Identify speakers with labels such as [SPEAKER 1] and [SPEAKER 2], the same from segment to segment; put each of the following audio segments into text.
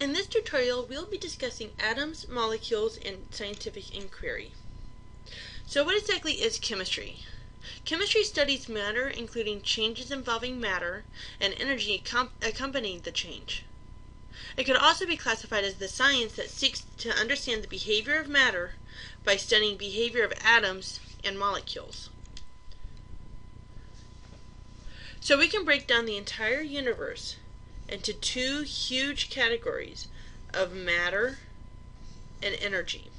[SPEAKER 1] In this tutorial, we'll be discussing atoms, molecules, and scientific inquiry. So what exactly is chemistry? Chemistry studies matter, including changes involving matter and energy accompanying the change. It could also be classified as the science that seeks to understand the behavior of matter by studying behavior of atoms and molecules. So we can break down the entire universe into two huge categories of matter and energy.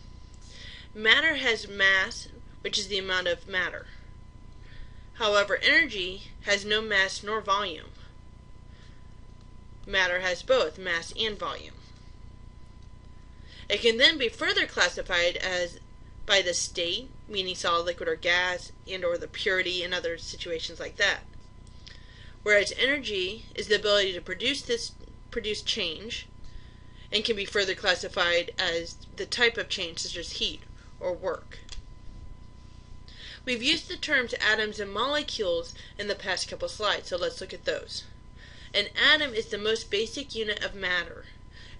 [SPEAKER 1] Matter has mass, which is the amount of matter. However, energy has no mass nor volume. Matter has both mass and volume. It can then be further classified as by the state, meaning solid, liquid, or gas, and or the purity and other situations like that. Whereas energy is the ability to produce change, and can be further classified as the type of change, such as heat or work. We've used the terms atoms and molecules in the past couple slides, so let's look at those. An atom is the most basic unit of matter.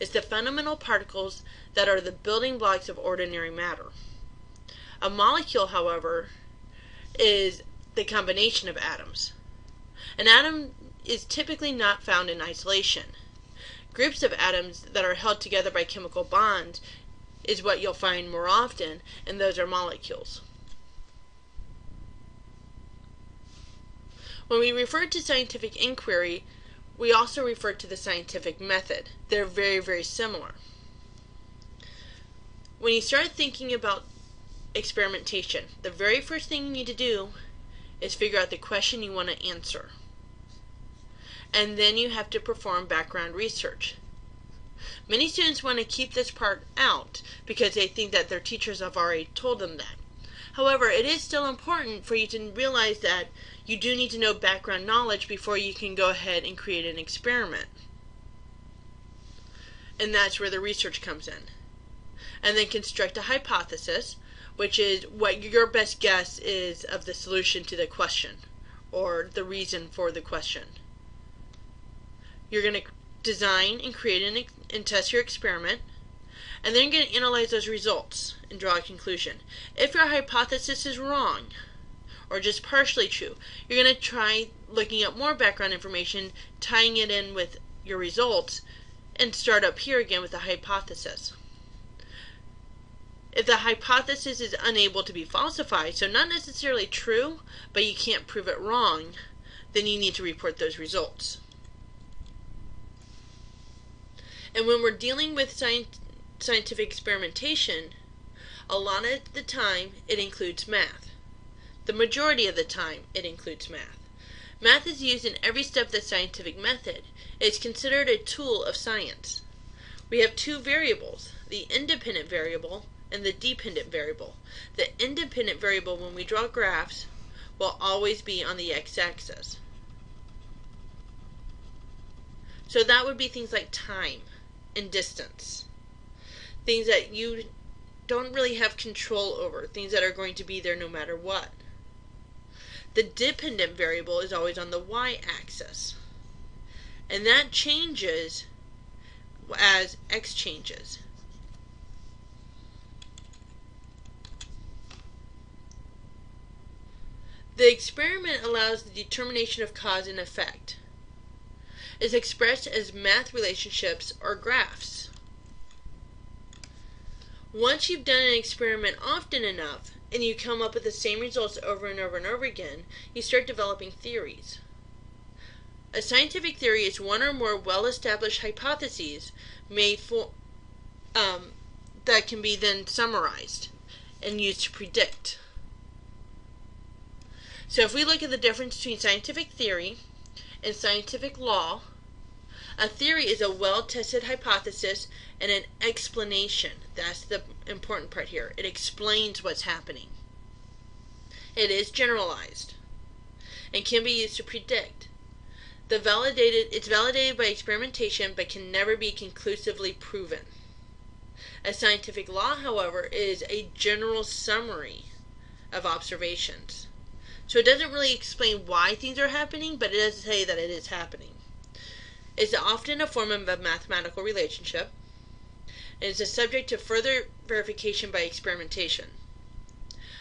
[SPEAKER 1] It's the fundamental particles that are the building blocks of ordinary matter. A molecule, however, is the combination of atoms. An atom is typically not found in isolation. Groups of atoms that are held together by chemical bonds is what you'll find more often, and those are molecules. When we refer to scientific inquiry, we also refer to the scientific method. They're very, very similar. When you start thinking about experimentation, the very first thing you need to do is figure out the question you want to answer. And then you have to perform background research. Many students want to keep this part out because they think that their teachers have already told them that. However, it is still important for you to realize that you do need to know background knowledge before you can go ahead and create an experiment. And that's where the research comes in. And then construct a hypothesis, which is what your best guess is of the solution to the question, or the reason for the question. You're going to design and create and test your experiment, and then you're going to analyze those results and draw a conclusion. If your hypothesis is wrong, or just partially true, you're going to try looking up more background information, tying it in with your results, and start up here again with the hypothesis. If the hypothesis is unable to be falsified, so not necessarily true, but you can't prove it wrong, then you need to report those results. And when we're dealing with scientific experimentation, a lot of the time it includes math. The majority of the time it includes math. Math is used in every step of the scientific method. It's considered a tool of science. We have two variables, the independent variable and the dependent variable. The independent variable, when we draw graphs, will always be on the x-axis. So that would be things like time and distance. Things that you don't really have control over. Things that are going to be there no matter what. The dependent variable is always on the y-axis. And that changes as x changes. The experiment allows the determination of cause and effect. It's expressed as math relationships or graphs. Once you've done an experiment often enough, and you come up with the same results over and over and over again, you start developing theories. A scientific theory is one or more well-established hypotheses that can be then summarized and used to predict. So if we look at the difference between scientific theory and scientific law, a theory is a well-tested hypothesis and an explanation. That's the important part here. It explains what's happening. It is generalized and can be used to predict. It's validated by experimentation but can never be conclusively proven. A scientific law, however, is a general summary of observations. So it doesn't really explain why things are happening, but it does say that it is happening. is often a form of a mathematical relationship and is subject to further verification by experimentation.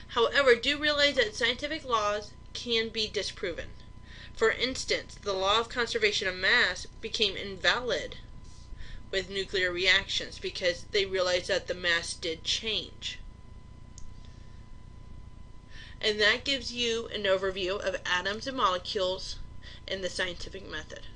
[SPEAKER 1] However, do realize that scientific laws can be disproven. For instance, the law of conservation of mass became invalid with nuclear reactions because they realized that the mass did change. And that gives you an overview of atoms and molecules and the scientific method.